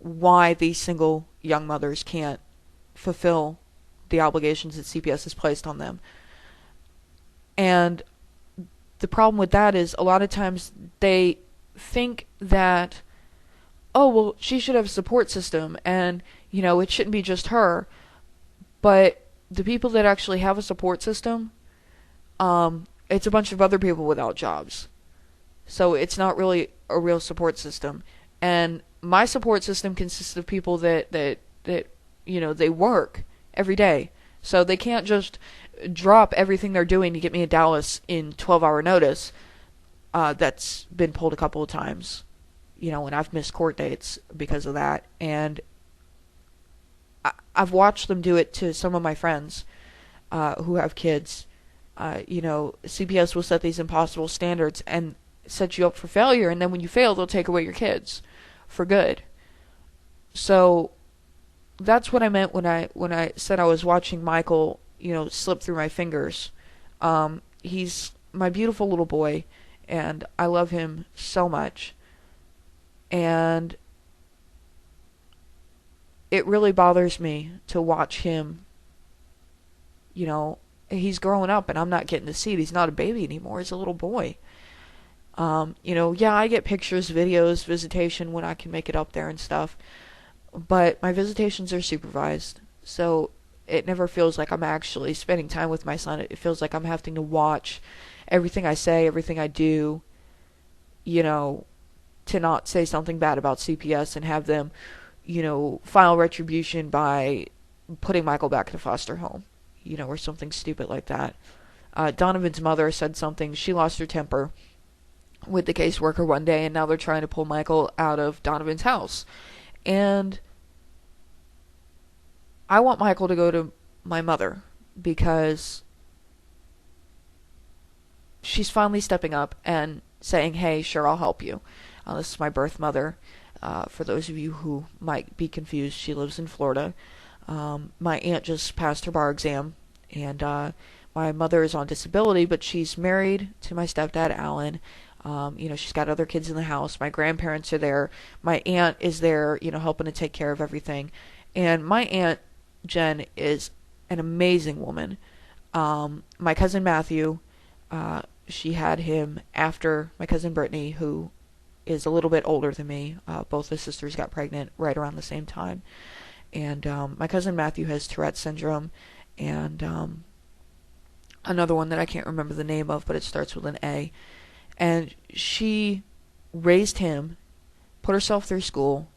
why these single young mothers can't fulfill the obligations that CPS has placed on them. And the problem with that is a lot of times they think that, oh, well, she should have a support system and, it shouldn't be just her. But the people that actually have a support system, it's a bunch of other people without jobs. So it's not really a real support system. And my support system consists of people that they work every day. So they can't just drop everything they're doing to get me in Dallas in 12-hour notice. That's been pulled a couple of times, and I've missed court dates because of that. And I've watched them do it to some of my friends who have kids. CPS will set these impossible standards and set you up for failure, and then when you fail, they'll take away your kids for good. So that's what I meant when I said I was watching Michael, slip through my fingers. He's my beautiful little boy, and I love him so much. And it really bothers me to watch him. He's growing up, and I'm not getting to see it. He's not a baby anymore. He's a little boy. Yeah, I get pictures, videos, visitation when I can make it up there and stuff. But my visitations are supervised, so it never feels like I'm actually spending time with my son. It feels like I'm having to watch everything I say, everything I do, to not say something bad about CPS and have them, file retribution by putting Michael back in a foster home, or something stupid like that. Donovan's mother said something. She lost her temper with the caseworker one day, and now they're trying to pull Michael out of Donovan's house. And I want Michael to go to my mother because she's finally stepping up and saying, hey, sure, I'll help you. This is my birth mother. For those of you who might be confused, she lives in Florida. My aunt just passed her bar exam, and my mother is on disability, but she's married to my stepdad, Alan. She's got other kids in the house. My grandparents are there. My aunt is there, helping to take care of everything. And my aunt, Jen, is an amazing woman. My cousin Matthew, she had him after my cousin Brittany, who is a little bit older than me. Both the sisters got pregnant right around the same time. And my cousin Matthew has Tourette syndrome, and another one that I can't remember the name of, but it starts with an A. And she raised him, put herself through school,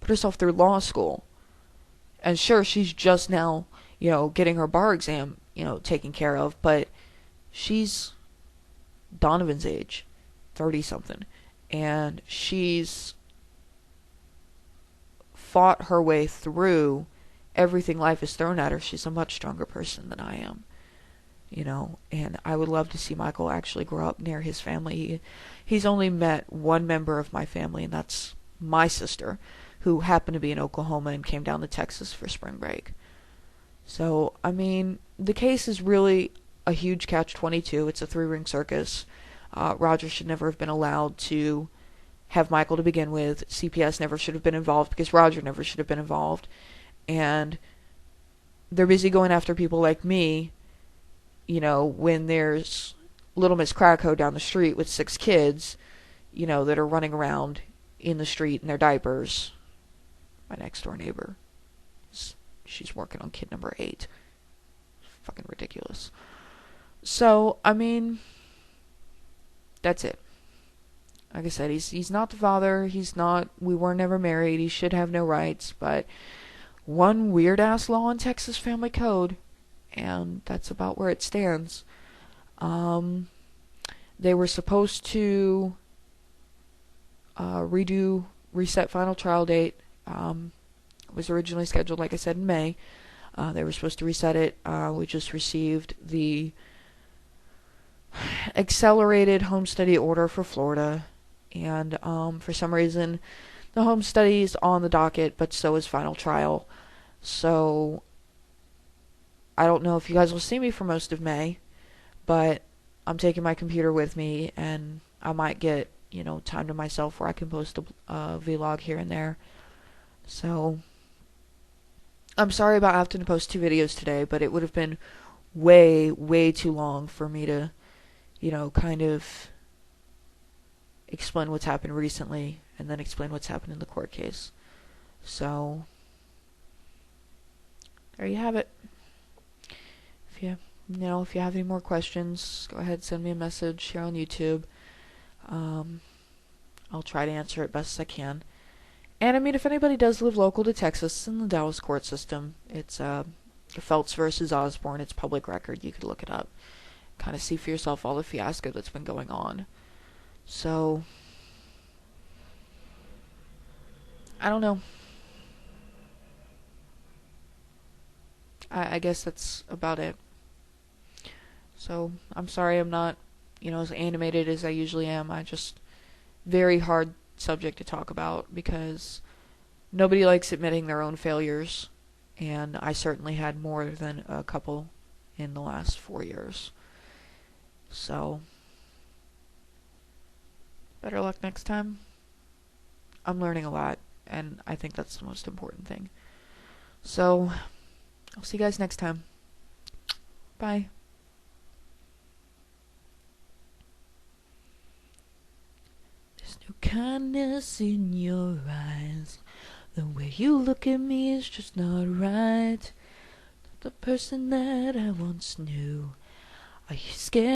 put herself through law school. And sure, she's just now, getting her bar exam, taken care of, but she's Donovan's age, 30-something. And she's fought her way through everything life has thrown at her. She's a much stronger person than I am. And I would love to see Michael actually grow up near his family. He's only met one member of my family, and that's my sister, who happened to be in Oklahoma and came down to Texas for spring break. So, the case is really a huge catch-22. It's a three-ring circus. Roger should never have been allowed to have Michael to begin with. CPS never should have been involved because Roger never should have been involved. And they're busy going after people like me, when there's Little Miss Cracko down the street with 6 kids, that are running around in the street in their diapers. My next door neighbor, she's working on kid number 8. Fucking ridiculous. So, that's it. Like I said, he's not the father. We were never married. He should have no rights. But one weird ass law in Texas family code, and that's about where it stands. They were supposed to reset final trial date. It was originally scheduled, like I said, in May. They were supposed to reset it. We just received the accelerated home study order for Florida, and for some reason the home study is on the docket, but so is final trial. So I don't know if you guys will see me for most of May, but I'm taking my computer with me, and I might get time to myself where I can post a vlog here and there. So, I'm sorry about having to post 2 videos today, but it would have been way, way too long for me to, kind of explain what's happened recently and then explain what's happened in the court case. So, there you have it. If if you have any more questions, go ahead, send me a message here on YouTube. I'll try to answer it best as I can. And I mean, if anybody does live local to Texas in the Dallas court system, it's Feltz versus Osborne. It's public record. You could look it up. Kind of see for yourself all the fiasco that's been going on. So, I don't know. I guess that's about it. So, I'm sorry I'm not, as animated as I usually am. I just, very hard subject to talk about because nobody likes admitting their own failures. And I certainly had more than a couple in the last 4 years. So, better luck next time. I'm learning a lot, and I think that's the most important thing. So, I'll see you guys next time. Bye. There's no kindness in your eyes. The way you look at me is just not right. Not the person that I once knew. Are you scared?